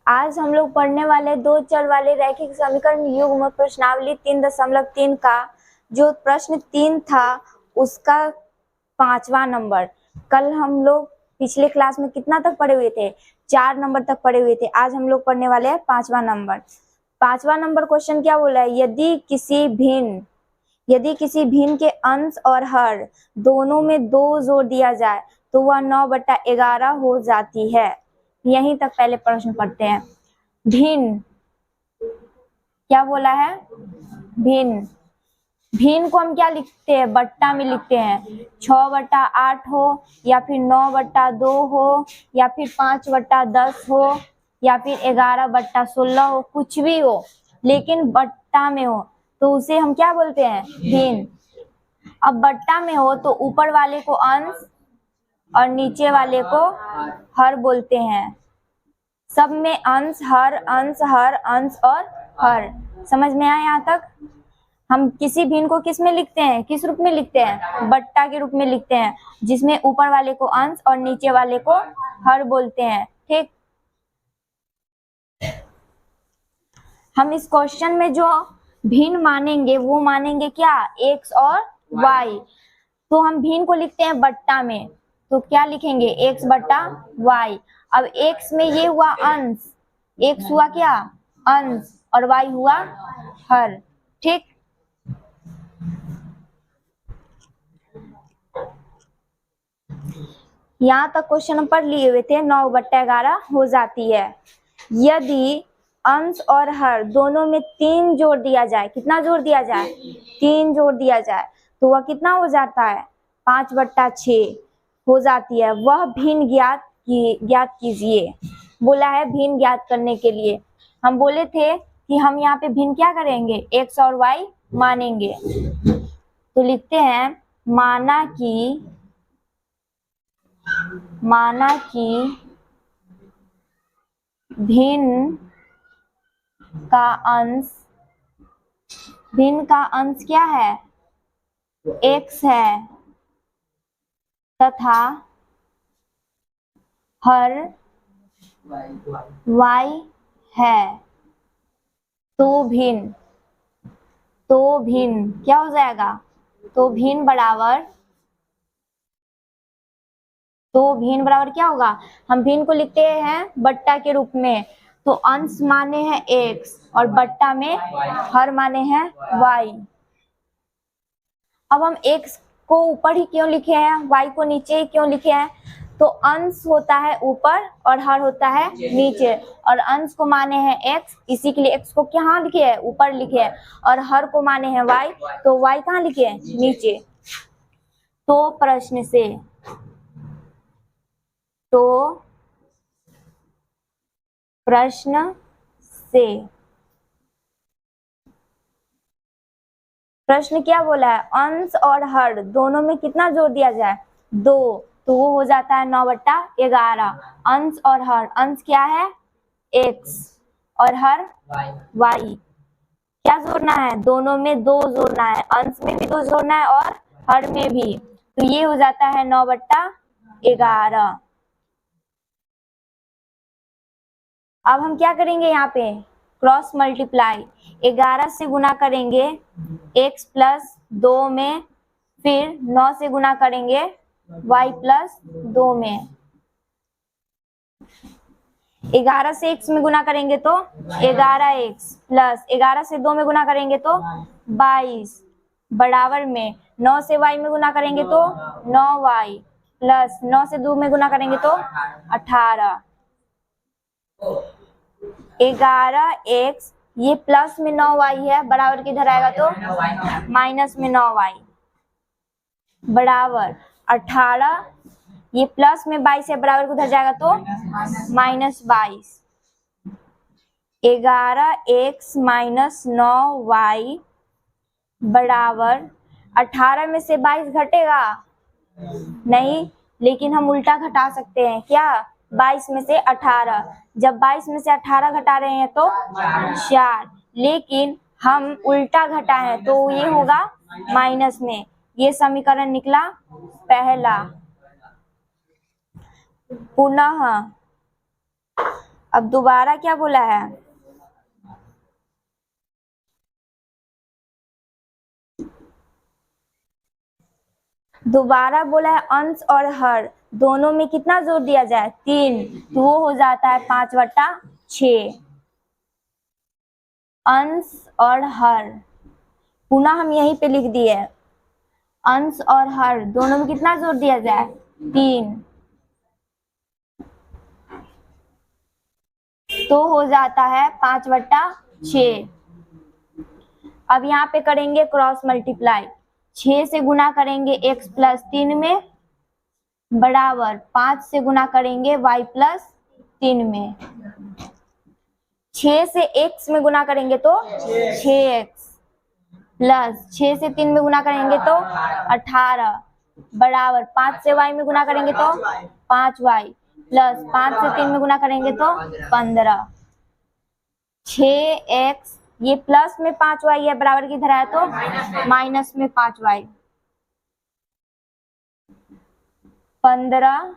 आज हम लोग पढ़ने वाले दो चर वाले रैखिक समीकरण युग्म प्रश्नावली 3.3 का जो प्रश्न 3 था उसका 5वां नंबर। कल हम लोग पिछले क्लास में कितना तक पढ़े हुए थे? 4 नंबर तक पढ़े हुए थे। आज हम लोग पढ़ने वाले हैं 5वां नंबर। 5वां नंबर क्वेश्चन क्या बोला है? यदि किसी भिन्न के अंश और हर दोनों में 2 जोड़ दिया जाए तो वह 9/11 हो जाती है। यहीं तक पहले प्रश्न पढ़ते हैं। भिन्न क्या बोला है? भिन्न को हम क्या लिखते हैं? बट्टा में लिखते हैं। 6/8 हो या फिर 9/2 हो या फिर 5/10 हो या फिर 11/16 हो, कुछ भी हो लेकिन बट्टा में हो तो उसे हम क्या बोलते हैं? भिन्न। अब बट्टा में हो तो ऊपर वाले को अंश और नीचे वाले को हर बोलते हैं। सब में अंश हर और हर। समझ में आया? यहाँ तक हम किसी भिन्न को किस में लिखते हैं? किस रूप में लिखते हैं? बट्टा के रूप में लिखते हैं, जिसमें ऊपर वाले को अंश और नीचे वाले को हर बोलते हैं। ठीक। हम इस क्वेश्चन में जो भिन्न मानेंगे वो मानेंगे क्या? x और y। तो हम भिन्न को लिखते हैं बट्टा में, तो क्या लिखेंगे? x/y। अब x में ये हुआ अंश, x हुआ क्या? अंश, और y हुआ हर। ठीक। यहाँ तक क्वेश्चन हम पढ़ लिए हुए थे। 9/11 हो जाती है। यदि अंश और हर दोनों में 3 जोड़ दिया जाए, कितना जोड़ दिया जाए? 3 जोड़ दिया जाए तो वह कितना हो जाता है? 5/6 हो जाती है। वह भिन्न ज्ञात कीजिए। बोला है भिन्न ज्ञात करने के लिए। हम बोले थे कि हम यहाँ पे भिन्न क्या करेंगे? x और y मानेंगे। तो लिखते हैं माना कि भिन्न का अंश क्या है? x है तथा हर y है। तो भिन्न क्या हो जाएगा? तो भिन्न बराबर क्या होगा? हम भिन्न को लिखते हैं बट्टा के रूप में, तो अंश माने हैं x और बट्टा में हर माने हैं y। अब हम x को ऊपर ही क्यों लिखे हैं, y को नीचे ही क्यों लिखे हैं? तो अंश होता है ऊपर और हर होता है नीचे, और अंश को माने हैं x, इसी के लिए x को कहाँ लिखे हैं? ऊपर लिखे हैं। और हर को माने हैं y, तो y कहाँ लिखे हैं? नीचे। तो प्रश्न प्रश्न क्या बोला है? अंश और हर दोनों में कितना जोड़ दिया जाए? 2, तो वो हो जाता है 9/11। अंश और हर, अंश क्या है? x और हर y। क्या जोड़ना है? दोनों में 2 जोड़ना है, अंश में भी 2 जोड़ना है और हर में भी। तो ये हो जाता है 9/11। अब हम क्या करेंगे? यहाँ पे क्रॉस मल्टीप्लाई 11 से गुना करेंगे x + 2 में, फिर 9 से गुना करेंगे y + 2 में। 11 से x में गुना करेंगे तो 11x प्लस 11 से 2 में गुना करेंगे तो 22 बराबर में 9 से y में गुना करेंगे तो 9y प्लस 9 से 2 में गुना करेंगे तो 18। 11x, ये प्लस में 9y है, बराबर किधर आएगा? तो माइनस में 9y बराबर 18। ये प्लस में 22 है, बराबर किधर जाएगा? तो -22। 11x - 9y बराबर 18 में से 22 घटेगा नहीं, लेकिन हम उल्टा घटा सकते हैं। क्या? 22 में से 18। जब 22 में से 18 घटा रहे हैं तो 4, लेकिन हम उल्टा घटा है तो ये होगा माइनस में। ये समीकरण निकला पहला। पुनः अब दोबारा क्या बोला है, दोबारा बोला है अंश और हर दोनों में कितना जोड़ दिया जाए, 3, तो वो हो जाता है 5/6। अंश और हर पुनः हम यहीं पे लिख दिए, अंश और हर दोनों में कितना जोड़ दिया जाए, 3, तो हो जाता है 5/6। अब यहाँ पे करेंगे क्रॉस मल्टीप्लाई, 6 से गुना करेंगे x + 3 में बराबर 5 से गुना करेंगे y + 3 में। 6 से x में गुना करेंगे तो 6x प्लस 6 से 3 में गुना करेंगे तो 18 बराबर 5 से y में गुना करेंगे तो 5y प्लस 5 से 3 में गुना करेंगे तो 15। 6x ये प्लस में 5y है, बराबर किधर है तो माइनस में 5y। 15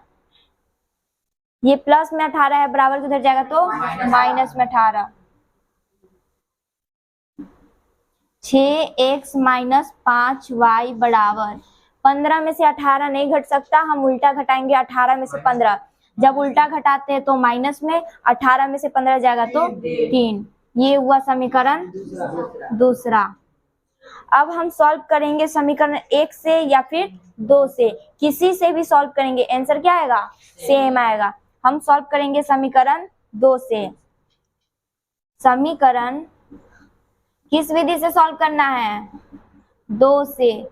ये प्लस में 18 है, बराबर किधर जाएगा तो माइनस में 18। 6x - 5y बराबर 15 में से 18 नहीं घट सकता, हम उल्टा घटाएंगे 18 में से 15। जब उल्टा घटाते हैं तो माइनस में, 18 में से 15 जाएगा तो 3। ये हुआ समीकरण दूसरा। अब हम सॉल्व करेंगे समीकरण 1 से या फिर 2 से, किसी से भी सॉल्व करेंगे, आंसर क्या आएगा, सेम आएगा। हम सॉल्व करेंगे समीकरण 2 से। समीकरण किस विधि से सॉल्व करना है, 2 से।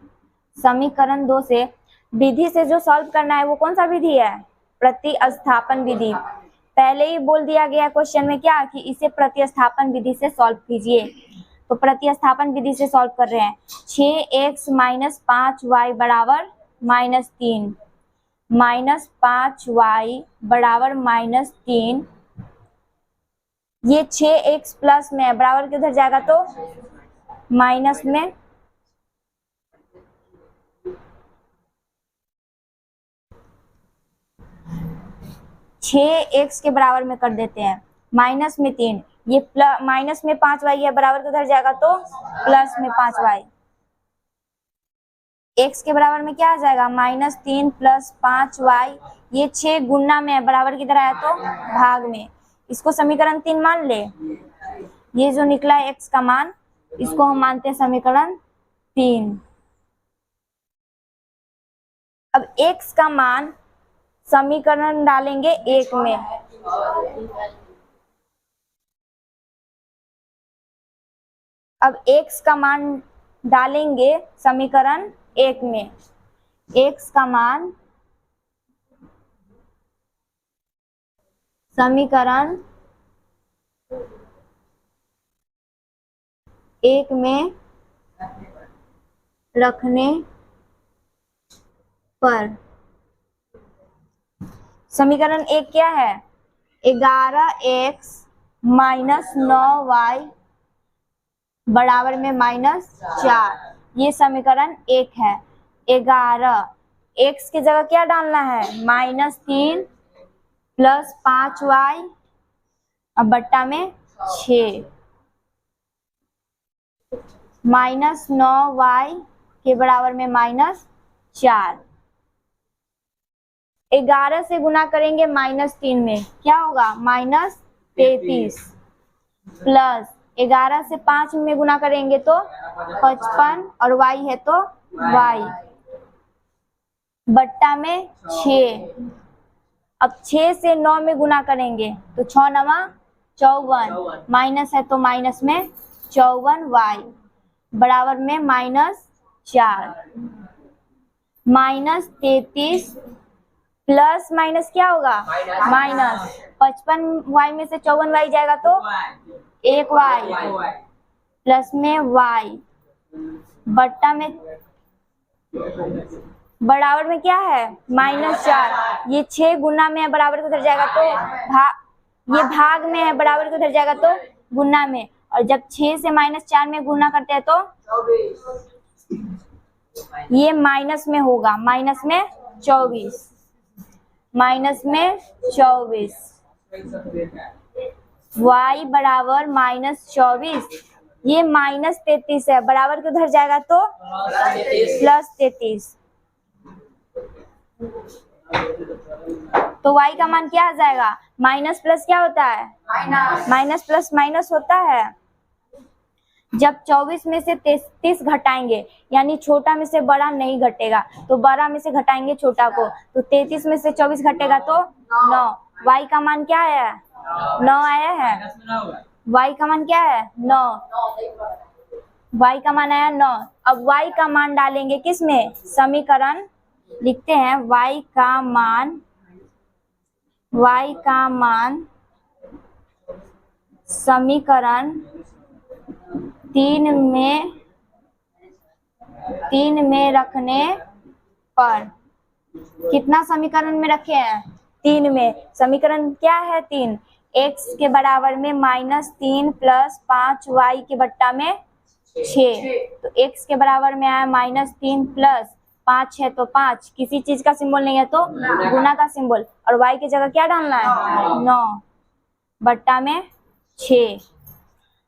समीकरण 2 से विधि से जो सॉल्व करना है वो कौन सा विधि है, प्रतिस्थापन विधि। पहले ही बोल दिया गया क्वेश्चन में क्या कि इसे प्रतिस्थापन विधि से सॉल्व कीजिए, तो प्रतिस्थापन विधि से सॉल्व कर रहे हैं। 6x - 5y बराबर -3 -5y बराबर -3। ये 6x प्लस में है, बराबर किधर जाएगा तो माइनस में। x के बराबर में कर देते हैं, माइनस में 3, ये माइनस में 5y है, बराबर किधर जाएगा तो प्लस में 5y। x के बराबर में क्या आ जाएगा, -3 + 5y। ये 6 गुना में है, बराबर किधर आया तो भाग में। इसको समीकरण 3 मान ले। ये जो निकला है x का मान, इसको हम मानते हैं समीकरण 3। अब x का मान समीकरण डालेंगे 1 में, अब x का मान डालेंगे समीकरण 1 में। x का मान समीकरण 1 में रखने पर समीकरण 1 क्या है, 11x - 9y बराबर में -4। ये समीकरण 1 है। 11 x की जगह क्या डालना है, -3 + 5y अब बट्टा में 6 -9y के बराबर में -4। 11 से गुना करेंगे -3 में, क्या होगा -33 प्लस 11 से 5 में गुना करेंगे तो 55 और y है तो y बट्टा में 6। अब 6 से 9 में गुना करेंगे तो 6 × 9 = 54, माइनस है तो माइनस में 54y बराबर में -4। -33 प्लस माइनस क्या होगा, माइनस 55y में से 54y जाएगा तो 1y प्लस में y बट्टा में बराबर में क्या है -4। ये 6 गुना में है, बराबर किधर जाएगा तो ये भाग में है, बराबर किधर जाएगा तो गुना में। और जब 6 से -4 में गुना करते हैं तो ये माइनस में होगा, -24। y बराबर -24, ये -33 है, बराबर के उधर जाएगा तो +33, तो y का मान क्या आ जाएगा? माइनस प्लस क्या होता है? माइनस प्लस माइनस होता है। जब 24 में से 33 घटाएंगे, यानी छोटा में से बड़ा नहीं घटेगा, तो बड़ा में से घटाएंगे छोटा को, तो 33 में से 24 घटेगा तो 9। y का मान क्या है? 9 आया है। y का मान क्या है? 9। y का मान आया 9। अब y का मान डालेंगे किस में? समीकरण लिखते हैं y का मान समीकरण 3 में रखने पर, कितना समीकरण में रखे हैं? 3 में। समीकरण क्या है? 3। x के बराबर में -3 + 5y के बट्टा में 6, तो x के बराबर में आया -3 + 5 है तो 5, किसी चीज का सिंबल नहीं है तो गुना का सिंबल, और y की जगह क्या डालना है? 9 बट्टा में 6।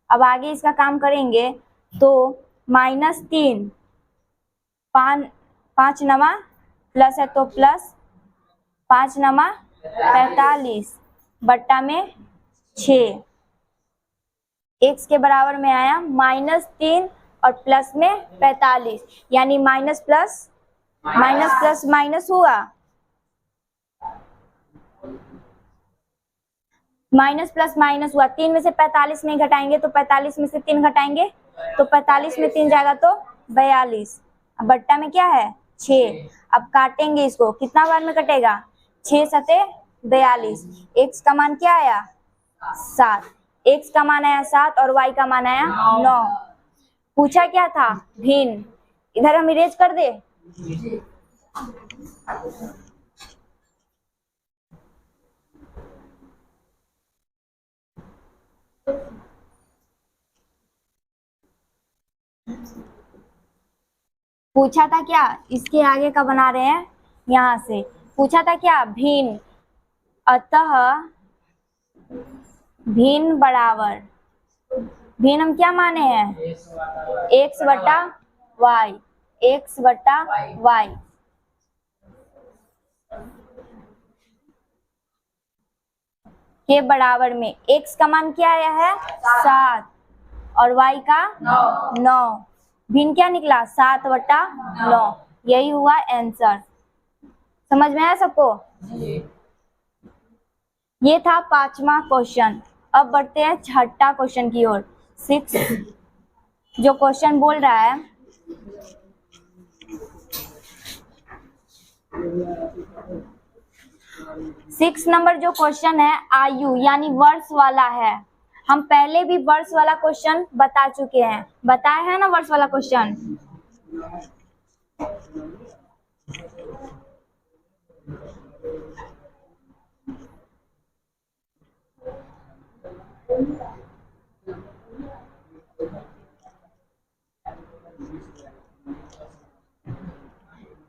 अब आगे इसका काम करेंगे तो -3, 5 नमा प्लस है तो प्लस 5 नमा 45 बट्टा में 6, x के बराबर में आया -3 और प्लस में 45, यानी माइनस प्लस माइनस हुआ, माइनस प्लस माइनस हुआ। 3 में से 45 नहीं घटाएंगे तो 45 में से 3 घटाएंगे तो 45 में 3 जाएगा तो 42, अब बट्टा में क्या है? 6। अब काटेंगे इसको, कितना बार में कटेगा? 6 सते 42। x का मान क्या आया? 7। x का मान आया 7 और y का मान आया 9। पूछा क्या था? भिन्न। इधर हम इरेज कर दे। पूछा था क्या? इसके आगे का बना रहे हैं, यहाँ से पूछा था क्या? भिन्न। अतः भिन्न बराबर, भिन्न हम क्या माने हैं? x बटा y, x बटा y। के बराबर में x का मान क्या आया है? 7 और y का 9। भिन्न क्या निकला? 7 बटा 9। यही हुआ आंसर। समझ में आया सबको? ये था 5वां क्वेश्चन। अब बढ़ते हैं 6ठा क्वेश्चन की ओर। 6 जो क्वेश्चन बोल रहा है, सिक्स नंबर जो क्वेश्चन है आयु यानी वर्ष वाला है। हम पहले भी वर्ष वाला क्वेश्चन बता चुके हैं, बताया है ना वर्ष वाला क्वेश्चन।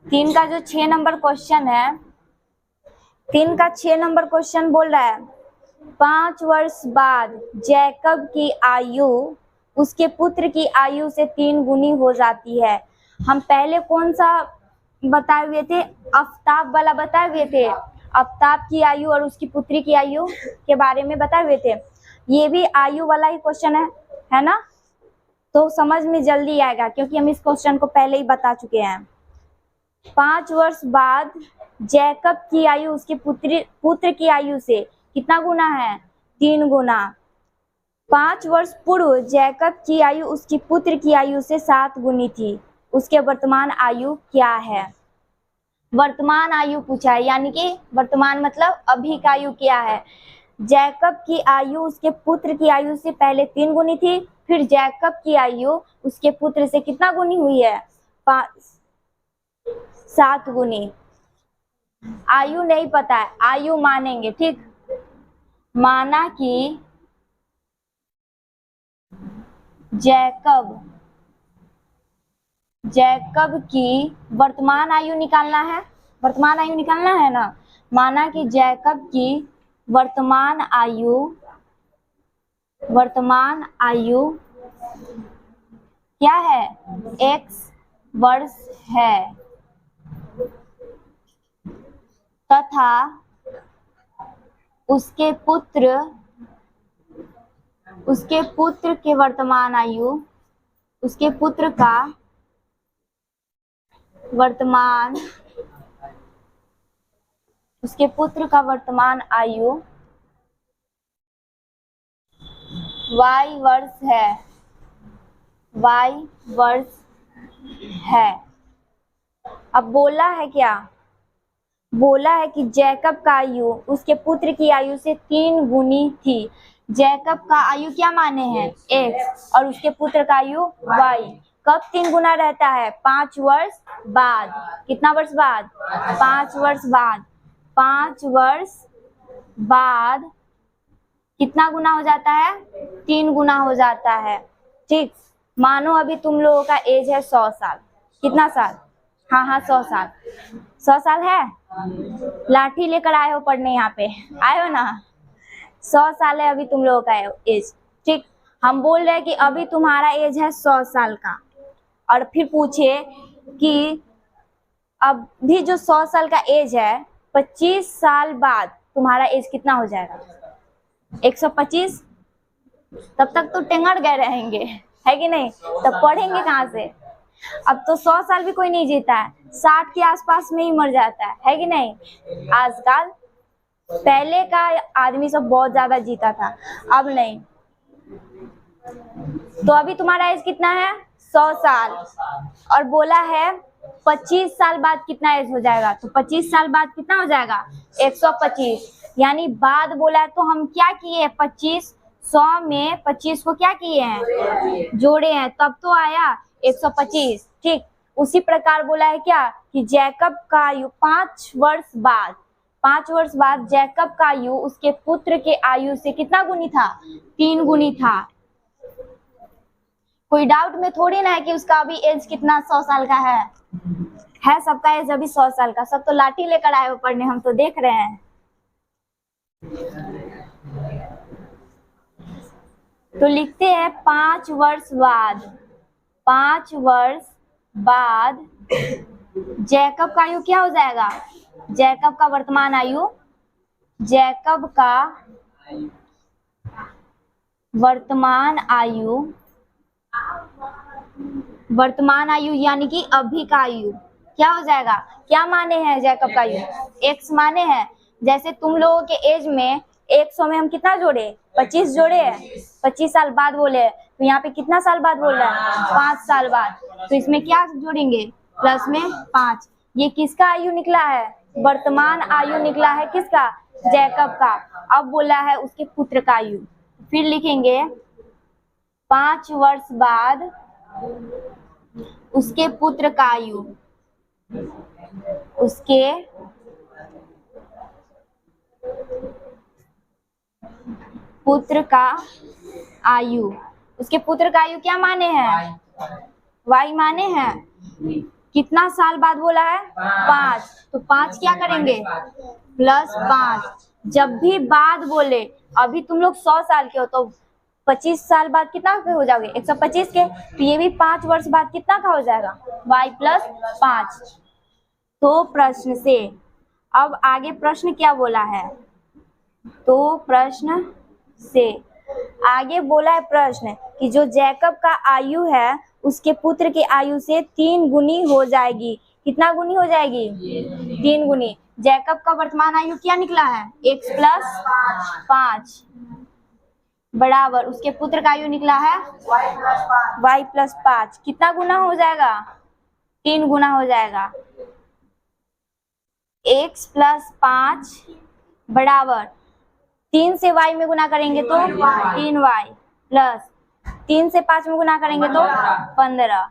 तीन का जो 6 नंबर क्वेश्चन है, 3 का 6 नंबर क्वेश्चन बोल रहा है 5 वर्ष बाद जैकब की आयु उसके पुत्र की आयु से 3 गुनी हो जाती है। हम पहले कौन सा बताए हुए थे? आफ्ताब वाला बताए हुए थे। आफ्ताब की आयु और उसकी पुत्री की आयु के बारे में बताए हुए थे। ये भी आयु वाला ही क्वेश्चन है ना? तो समझ में जल्दी आएगा क्योंकि हम इस क्वेश्चन को पहले ही बता चुके हैं। 5 वर्ष बाद जैकब की आयु उसके पुत्र की आयु से कितना गुना है? 3 गुना। 5 वर्ष पूर्व जैकब की आयु उसकी पुत्र की आयु से 7 गुनी थी। उसके वर्तमान आयु क्या है? वर्तमान आयु पूछा है, यानी कि वर्तमान मतलब अभी का आयु क्या है। जैकब की आयु उसके पुत्र की आयु से पहले 3 गुनी थी, फिर जैकब की आयु उसके पुत्र से कितना गुनी हुई है? 7 गुनी। आयु नहीं पता है, आयु मानेंगे, ठीक। माना कि जैकब की वर्तमान आयु निकालना है, वर्तमान आयु निकालना है ना। माना कि जैकब की वर्तमान आयु क्या है? x वर्ष है तथा उसके पुत्र के वर्तमान आयु, उसके पुत्र का वर्तमान आयु y वर्ष है। अब बोला है क्या? बोला है कि जैकब का आयु उसके पुत्र की आयु से 3 गुनी थी। जैकब का आयु क्या माने हैं? x और उसके पुत्र का आयु y। कब 3 गुना रहता है? 5 वर्ष बाद। कितना वर्ष बाद? 5 वर्ष बाद। 5 वर्ष बाद कितना गुना हो जाता है? 3 गुना हो जाता है। ठीक, मानो अभी तुम लोगों का एज है 100 साल। कितना साल? हाँ 100 साल। 100 साल है? लाठी लेकर आए हो पढ़ने, यहाँ पे आए हो ना? 100 साल है अभी तुम लोगों का एज। ठीक, हम बोल रहे हैं कि अभी तुम्हारा एज है 100 साल का, और फिर पूछे कि अब भी जो 100 साल का एज है, 25 साल बाद तुम्हारा एज कितना हो जाएगा? 125। तब तक तो टेंगड़ गए रहेंगे, है कि नहीं? तब पढ़ेंगे कहाँ से? अब तो 100 साल भी कोई नहीं जीता है, 60 के आसपास में ही मर जाता है कि नहीं? आजकल पहले का आदमी सब बहुत ज्यादा जीता था, अब नहीं। तो अभी तुम्हारा एज कितना है? 100 साल। और बोला है 25 साल बाद कितना एज हो जाएगा? तो 25 साल बाद कितना हो जाएगा? 125। यानी बाद बोला है तो हम क्या किए? 25, 100 में 25 को क्या किए हैं? जोड़े हैं, तब तो आया 125। ठीक, उसी प्रकार बोला है क्या कि जैकब का आयु 5 वर्ष बाद जैकब का आयु उसके पुत्र के आयु से कितना गुनी था? 3 गुनी था। कोई डाउट में थोड़ी ना है कि उसका अभी एज कितना 100 साल का है सबका एज अभी 100 साल का। सब तो लाठी लेकर आए हो पढ़ने, हम तो देख रहे हैं। तो लिखते हैं 5 वर्ष बाद जैकब का आयु क्या हो जाएगा? जैकब का वर्तमान आयु, वर्तमान आयु यानी कि अभी का आयु क्या हो जाएगा? क्या माने हैं जैकब का आयु? x माने हैं। जैसे तुम लोगों के एज में 100 में हम कितना जोड़े? 25 जोड़े हैं। 25 साल बाद बोले, तो यहाँ पे कितना साल बाद बोल रहा है? 5 साल बाद। तो इसमें क्या जोड़ेंगे? प्लस में 5। ये किसका आयु निकला है? वर्तमान आयु निकला है। किसका? जैकब का। अब बोला है उसके पुत्र का आयु, फिर लिखेंगे 5 वर्ष बाद उसके पुत्र का आयु, उसके पुत्र का आयु क्या माने हैं? y माने हैं। कितना साल बाद बोला है? 5। तो 5 क्या करेंगे? प्लस 5। जब भी बाद बोले, अभी तुम लोग 100 साल के हो तो 25 साल बाद कितना के हो जाओगे? 125 के। तो ये भी 5 वर्ष बाद कितना का हो जाएगा? y plus 5। तो प्रश्न से अब आगे प्रश्न क्या बोला है? तो प्रश्न से आगे बोला है प्रश्न कि जो जैकब का आयु है उसके पुत्र की आयु से 3 गुनी हो जाएगी। कितना गुनी हो जाएगी? 3 गुनी। जैकब का वर्तमान आयु क्या निकला है? x प्लस 5 बराबर उसके पुत्र का आयु निकला है y प्लस 5। कितना गुना हो जाएगा? 3 गुना हो जाएगा। x प्लस 5 बराबर 3 से y में गुना करेंगे तो 3y प्लस 3 से 5 में गुना करेंगे तो 15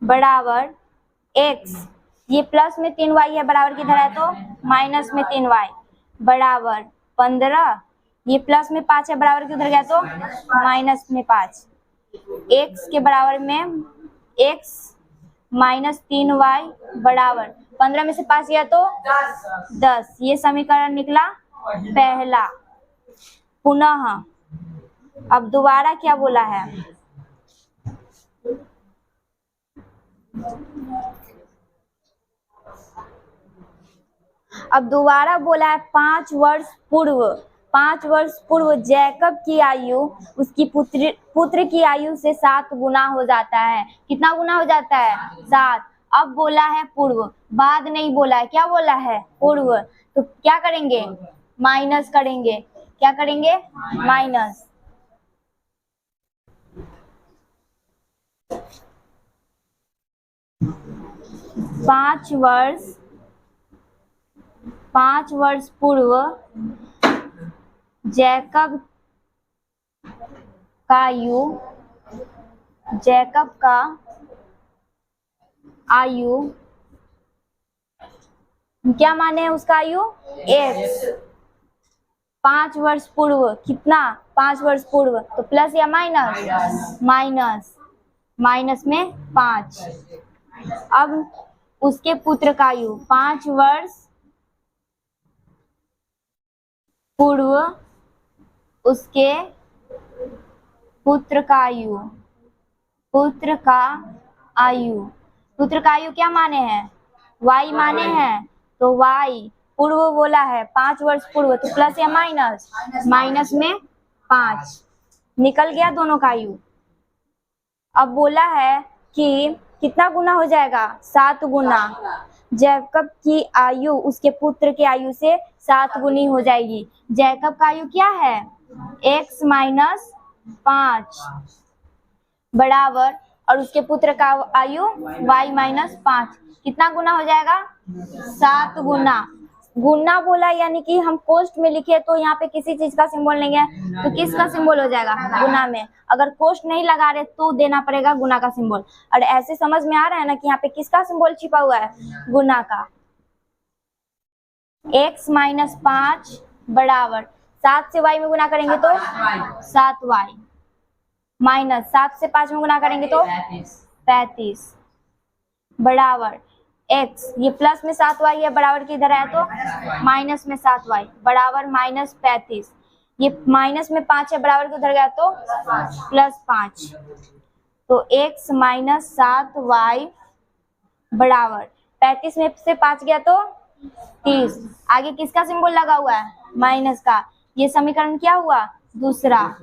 बराबर x। ये प्लस में 3y है, बराबर किधर है? तो माइनस में 3y बराबर 15। ये प्लस में 5 है, बराबर किधर गया? तो माइनस में 5। x के बराबर में x माइनस 3y बराबर 15 में से 5 गया तो 10। ये समीकरण निकला पहला पुनः। अब दोबारा क्या बोला है? अब दोबारा बोला है 5 वर्ष पूर्व। 5 वर्ष पूर्व जैकब की आयु उसकी पुत्र की आयु से 7 गुना हो जाता है। कितना गुना हो जाता है? 7। अब बोला है पूर्व, बाद नहीं बोला है। क्या बोला है? पूर्व। तो क्या करेंगे? माइनस करेंगे। क्या करेंगे? माइनस। पांच वर्ष पूर्व जैकब का आयु क्या माने हैं उसका आयु? x। 5 वर्ष पूर्व कितना? 5 वर्ष पूर्व। तो प्लस या माइनस? माइनस। माइनस में 5। अब उसके पुत्र का आयु 5 वर्ष पूर्व उसके पुत्र का आयु क्या माने हैं? y माने हैं। तो y पूर्व बोला है 5 वर्ष पूर्व, तो प्लस या माइनस? माइनस में 5। निकल गया दोनों का आयु। अब बोला है कि कितना गुना हो जाएगा? 7 गुना। जैकब की आयु उसके पुत्र की आयु से 7 गुनी हो जाएगी। जैकब का आयु क्या है? x माइनस 5 बराबर, और उसके पुत्र का आयु y माइनस 5। कितना गुना हो जाएगा? 7 गुना। गुना बोला यानी कि हम कोष्ठ में लिखे तो यहाँ पे किसी चीज का सिंबल नहीं है, तो किसका सिंबल हो जाएगा? गुना में। अगर कोष्ठ नहीं लगा रहे तो देना पड़ेगा गुना का सिंबल। और ऐसे समझ में आ रहा है ना कि यहाँ पे किसका सिंबल छिपा हुआ है? गुना का। x माइनस 5 बराबर 7 से y में गुना करेंगे तो 7y माइनस 7 से 5 में गुना करेंगे तो 35 बराबर x। ये प्लस में 7y है, बराबर की इधर है तो माइनस में 7y बराबर माइनस 35। ये माइनस में 5 है, बराबर के उधर गया तो प्लस 5। तो x माइनस 7y बराबर 35 में से 5 गया तो 30। आगे किसका सिंबल लगा हुआ है? माइनस का। ये समीकरण क्या हुआ? दूसरा।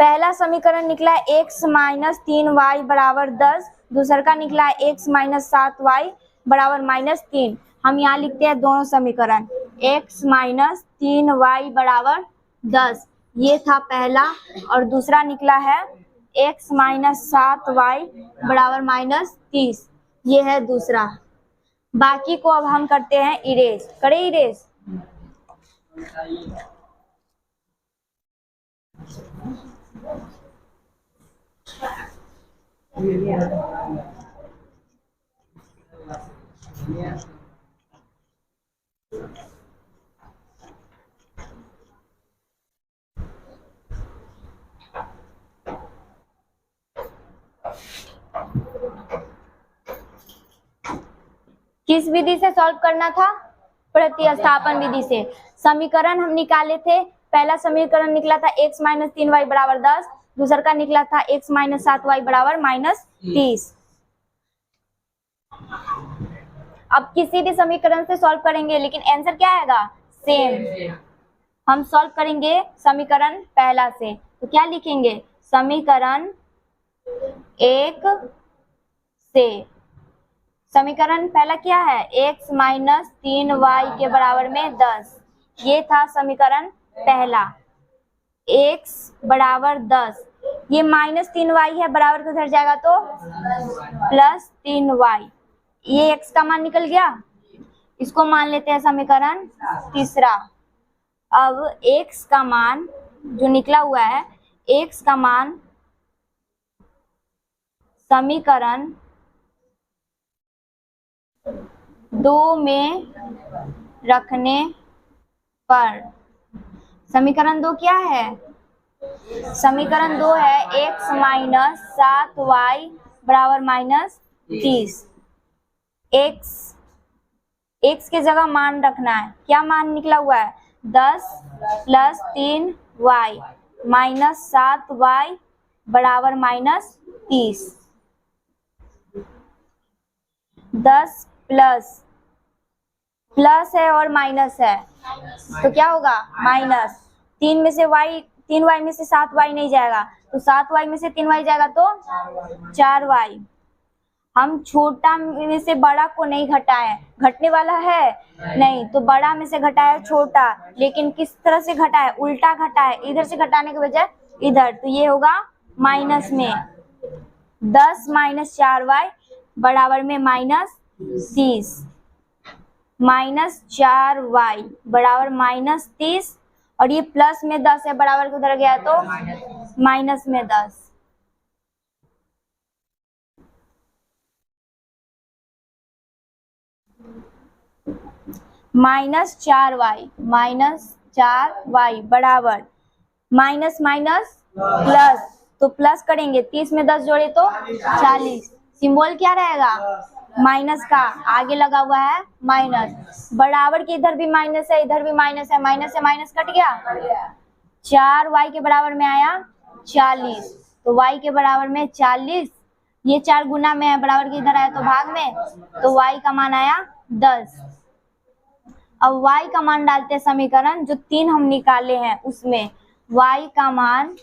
पहला समीकरण निकला x माइनस 3y बराबर 10। दूसरा का निकला x माइनस 7y बराबर माइनस 3। हम यहाँ लिखते हैं दोनों समीकरण। x माइनस 3y बराबर 10 ये था पहला, और दूसरा निकला है x माइनस 7y बराबर माइनस 30 ये है दूसरा। बाकी को अब हम करते हैं इरेज। करें इरेज। किस विधि से सॉल्व करना था? प्रतिस्थापन विधि से। समीकरण हम निकाले थे। पहला समीकरण निकला था x माइनस 3y बराबर 10। दूसरा का निकला था x माइनस 7y बराबर माइनस 30। अब किसी भी समीकरण से सॉल्व करेंगे लेकिन आंसर क्या आएगा? सेम। हम सॉल्व करेंगे समीकरण पहला से, तो क्या लिखेंगे? समीकरण 1 से। समीकरण पहला क्या है? x माइनस 3y के बराबर में 10। ये था समीकरण पहला। x बराबर 10। ये माइनस 3y है, बराबर के उधर जाएगा तो प्लस 3y। ये x का मान निकल गया। इसको मान लेते हैं समीकरण तीसरा। अब x का मान जो निकला हुआ है, x का मान समीकरण 2 में रखने पर। समीकरण 2 क्या है? समीकरण 2 है x माइनस 7y बराबर माइनस 30। x की जगह मान रखना है। क्या मान निकला हुआ है? 10 प्लस 3y माइनस 7y बराबर माइनस 30। 10 प्लस है और माइनस है तो क्या होगा? माइनस। 3 में से y, 3y में से 7y नहीं जाएगा तो 7y में से 3y जाएगा तो 4y। हम छोटा में से बड़ा को नहीं घटाए, घटने वाला है नहीं, तो बड़ा में से घटाया छोटा, लेकिन किस तरह से घटाए? उल्टा घटाए, इधर से घटाने के बजाय इधर, तो ये होगा माइनस में। 10 माइनस 4y बराबर में माइनस 30, माइनस 4y बराबर माइनस 30, और ये प्लस में 10 है, बराबर के उधर गया तो माइनस में 10। माइनस 4y बराबर माइनस माइनस प्लस, तो प्लस करेंगे 30 में 10 जोड़े तो 40। सिंबल क्या रहेगा? माइनस का, आगे लगा हुआ है माइनस, बराबर के इधर भी माइनस है, इधर भी माइनस है, माइनस से माइनस कट गया, 4y के बराबर में आया 40, तो y के बराबर में 40, ये 4 गुना में है, बराबर के इधर आया तो भाग में, तो y का मान आया 10। अब y का मान डालते हैं समीकरण जो 3 हम निकाले हैं उसमें, y का मान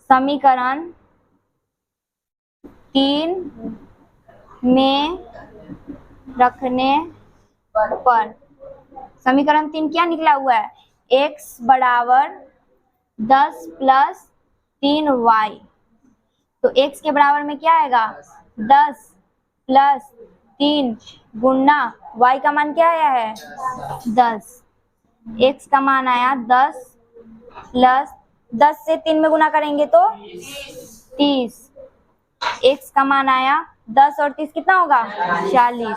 समीकरण 3 में रखने पर समीकरण 3 क्या निकला हुआ है? x बराबर 10 प्लस 3y, तो x के बराबर में क्या आएगा? 10 प्लस 3 गुना y का मान क्या आया है? 10। x का मान आया 10 प्लस 10 से 3 में गुना करेंगे तो 30। x का मान आया 10 और 30 कितना होगा? 40।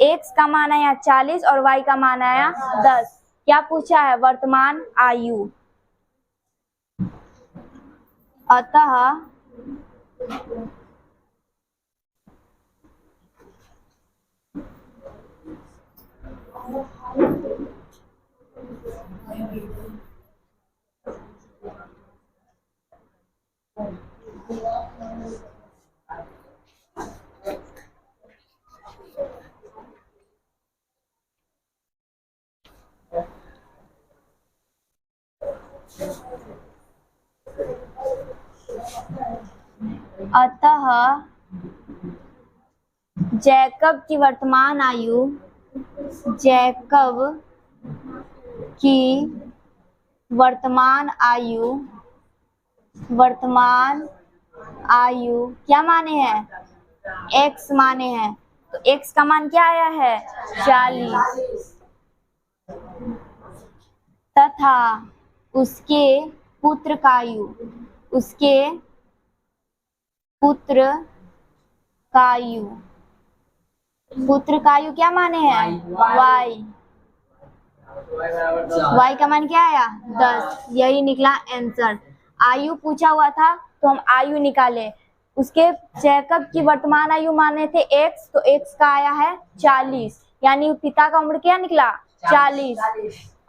x का मान आया 40 और y का मान आया 10। क्या पूछा है? वर्तमान आयु। अतः जैकब की वर्तमान आयु, जैकब की वर्तमान आयु क्या माने हैं? x माने हैं, तो x का मान क्या आया है? 40, तथा उसके पुत्र का आयु, उसके पुत्र का आयु क्या माने हैं? y का मान क्या आया? 10। यही निकला आंसर। आयु पूछा हुआ था तो हम आयु निकाले। उसके जैकब की वर्तमान आयु माने थे x, तो x का आया है 40, यानी पिता का उम्र क्या निकला? 40।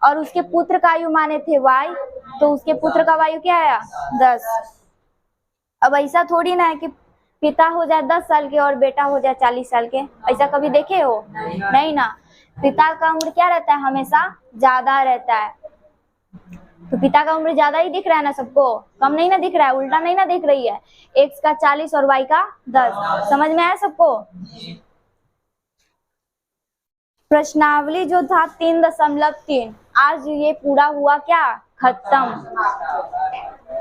और उसके पुत्र का आयु माने थे y, तो उसके पुत्र का आयु क्या आया? 10। अब ऐसा थोड़ी ना है कि पिता हो जाए 10 साल के और बेटा हो जाए 40 साल के, ऐसा कभी देखे हो? नहीं ना। पिता का उम्र क्या रहता है? हमेशा ज्यादा रहता है। तो पिता का उम्र ज्यादा ही दिख रहा है ना सबको, कम नहीं ना दिख रहा है, उल्टा नहीं ना दिख रही है। x का 40 और y का 10। समझ में आया सबको? प्रश्नावली जो था 3.3, आज ये पूरा हुआ क्या? खत्म,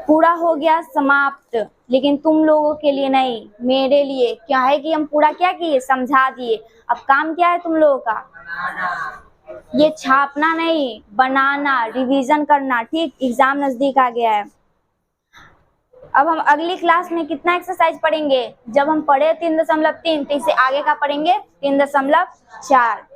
पूरा हो गया, समाप्त। लेकिन तुम लोगों के लिए नहीं, मेरे लिए। क्या है कि हम पूरा क्या किए? समझा दिए। अब काम क्या है तुम लोगों का? ये छापना नहीं, बनाना, रिवीजन करना। ठीक, एग्जाम नजदीक आ गया है। अब हम अगली क्लास में कितना एक्सरसाइज पढ़ेंगे? जब हम पढ़े 3.3 तो इसे आगे का पढ़ेंगे 3.4।